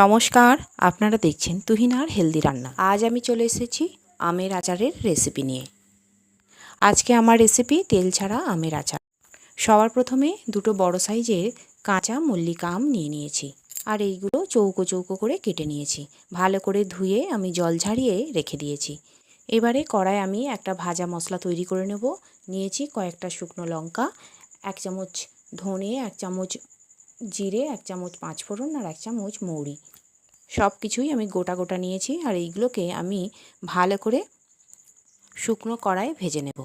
নমস্কার, আপনারা দেখছেন তুহিনার হেলদি রান্না। আজ আমি চলে এসেছি আমের আচারের রেসিপি নিয়ে। আজকে আমার রেসিপি তেল ছাড়া আমের আচার। সবার প্রথমে দুটো বড় সাইজের কাঁচা মল্লিকা আম নিয়ে নিয়েছি, আর এইগুলো চৌকো চৌকো করে কেটে নিয়েছি। ভালো করে ধুয়ে আমি জল ঝারিয়ে রেখে দিয়েছি। এবারে কড়ায় আমি একটা ভাজা মশলা তৈরি করে নেব। নিয়েছি কয়েকটা শুকনো লঙ্কা, 1 চামচ ধনে, 1 চামচ জিরে, 1 চামচ পাঁচফোড়ন আর 1 চামচ মৌরি। সব কিছুই আমি গোটা গোটা নিয়েছি, আর এইগুলোকে আমি ভালো করে শুকনো কড়ায় ভেজে নেব।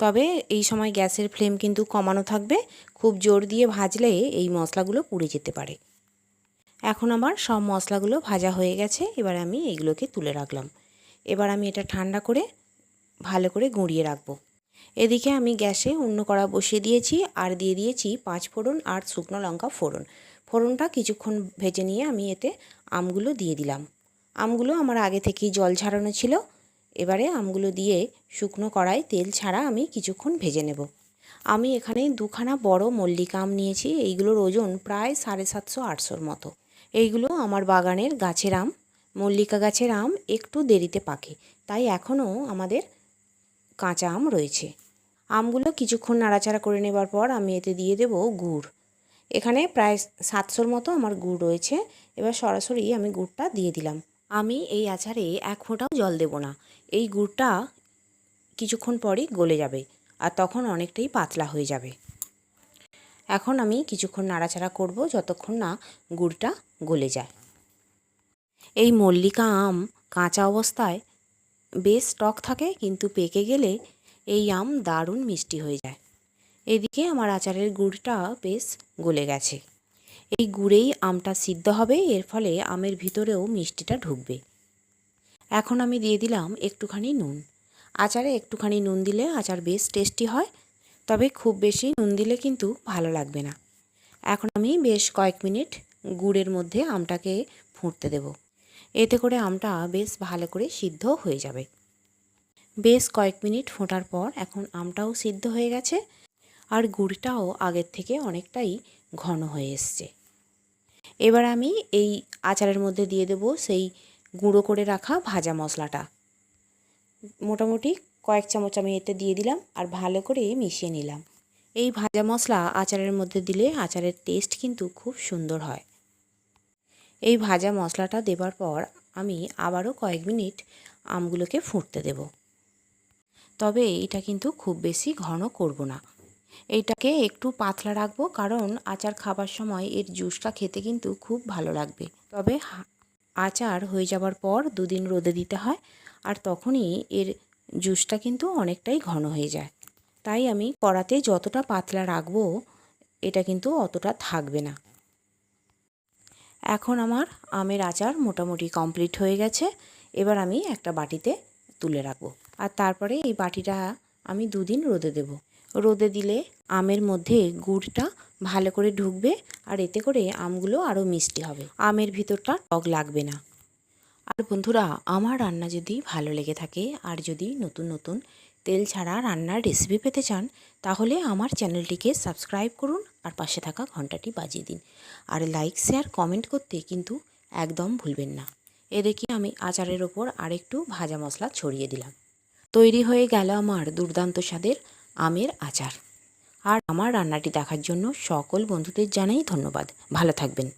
তবে এই সময় গ্যাসের ফ্লেম কিন্তু কমানো থাকবে, খুব জোর দিয়ে ভাজলে এই মশলাগুলো পুড়ে যেতে পারে। এখন আমার সব মশলাগুলো ভাজা হয়ে গেছে, এবার আমি এইগুলোকে তুলে রাখলাম। এবার আমি এটা ঠান্ডা করে ভালো করে গুঁড়িয়ে রাখবো। এদিকে আমি গ্যাসে অন্য কড়া বসিয়ে দিয়েছি, আর দিয়ে দিয়েছি পাঁচফোড়ন আর শুকনো লঙ্কা ফোড়ন। ফোড়নটা কিছুক্ষণ ভেজে নিয়ে আমি এতে আমগুলো দিয়ে দিলাম। আমগুলো আমার আগে থেকেই জল ঝরানো ছিল। এবারে আমগুলো দিয়ে শুকনো কড়াই তেল ছাড়া আমি কিছুক্ষণ ভেজে নেব। আমি এখানে দুখানা বড় মল্লিকা আম নিয়েছি। এইগুলোর ওজন প্রায় 750-800 মতো। এইগুলো আমার বাগানের গাছের আম। মল্লিকা গাছের আম একটু দেরিতে পাকে, তাই এখনও আমাদের কাঁচা আম রয়েছে। আমগুলো কিছুক্ষণ নাড়াচাড়া করে নেবার পর আমি এতে দিয়ে দেব গুড়। এখানে প্রায় 700 মতো আমার গুড় রয়েছে। এবার সরাসরি আমি গুড়টা দিয়ে দিলাম। আমি এই আচারে 1 ফোঁটাও জল দেব না। এই গুড়টা কিছুক্ষণ পরই গলে যাবে, আর তখন অনেকটাই পাতলা হয়ে যাবে। এখন আমি কিছুক্ষণ নাড়াচাড়া করব যতক্ষণ না গুড়টা গলে যায়। এই মল্লিকা আম কাঁচা অবস্থায় বেশ টক থাকে, কিন্তু পেকে গেলে এই আম দারুণ মিষ্টি হয়ে যায়। এদিকে আমার আচারের গুড়টা বেশ গলে গেছে। এই গুড়েই আমটা সিদ্ধ হবে, এর ফলে আমের ভিতরেও মিষ্টিটা ঢুকবে। এখন আমি দিয়ে দিলাম একটুখানি নুন। আচারে একটুখানি নুন দিলে আচার বেশ টেস্টি হয়, তবে খুব বেশি নুন দিলে কিন্তু ভালো লাগবে না। এখন আমি বেশ কয়েক মিনিট গুড়ের মধ্যে আমটাকে ফুটতে দেব। এতে করে আমটা বেশ ভালো করে সিদ্ধ হয়ে যাবে। বেশ কয়েক মিনিট ফোটার পর এখন আমটাও সিদ্ধ হয়ে গেছে, আর গুড়টাও আগের থেকে অনেকটাই ঘন হয়ে এসছে। এবার আমি এই আচারের মধ্যে দিয়ে দেব সেই গুঁড়ো করে রাখা ভাজা মশলাটা। মোটামুটি কয়েক চামচ আমি এতে দিয়ে দিলাম, আর ভালো করে মিশিয়ে নিলাম। এই ভাজা মশলা আচারের মধ্যে দিলে আচারের টেস্ট কিন্তু খুব সুন্দর হয়। এই ভাজা মশলাটা দেবার পর আমি আবারও কয়েক মিনিট আমগুলোকে ফুটতে দেব। তবে এটা কিন্তু খুব বেশি ঘন করব না, এইটাকে একটু পাতলা রাখবো, কারণ আচার খাবার সময় এর জুসটা খেতে কিন্তু খুব ভালো লাগবে। তবে আচার হয়ে যাবার পর 2 দিন রোদে দিতে হয়, আর তখনই এর জুসটা কিন্তু অনেকটাই ঘন হয়ে যায়। তাই আমি কড়াতে যতটা পাতলা রাখবো এটা কিন্তু অতটা থাকবে না। এখন আমার আমের আচার মোটামুটি কমপ্লিট হয়ে গেছে। এবার আমি একটা বাটিতে তুলে রাখবো, আর তারপরে এই বাটিটা আমি 2 দিন রোদে দেব। রোদে দিলে আমের মধ্যে গুড়টা ভালো করে ঢুকবে, আর এতে করে আমগুলো আরও মিষ্টি হবে, আমের ভিতরটা টক লাগবে না। আর বন্ধুরা, আমার রান্না যদি ভালো লেগে থাকে, আর যদি নতুন নতুন তেল ছাড়া রান্নার রেসিপি পেতে চান, তাহলে আমার চ্যানেলটিকে সাবস্ক্রাইব করুন, আর পাশে থাকা ঘন্টাটি বাজিয়ে দিন। আর লাইক, শেয়ার, কমেন্ট করতে কিন্তু একদম ভুলবেন না। এদিকে আমি আচারের ওপর আরেকটু ভাজা মশলা ছড়িয়ে দিলাম। তৈরি হয়ে গেল আমার দুর্দান্ত স্বাদের আমের আচার। আর আমার রান্নাটি দেখার জন্য সকল বন্ধুদের জানাই ধন্যবাদ। ভালো থাকবেন।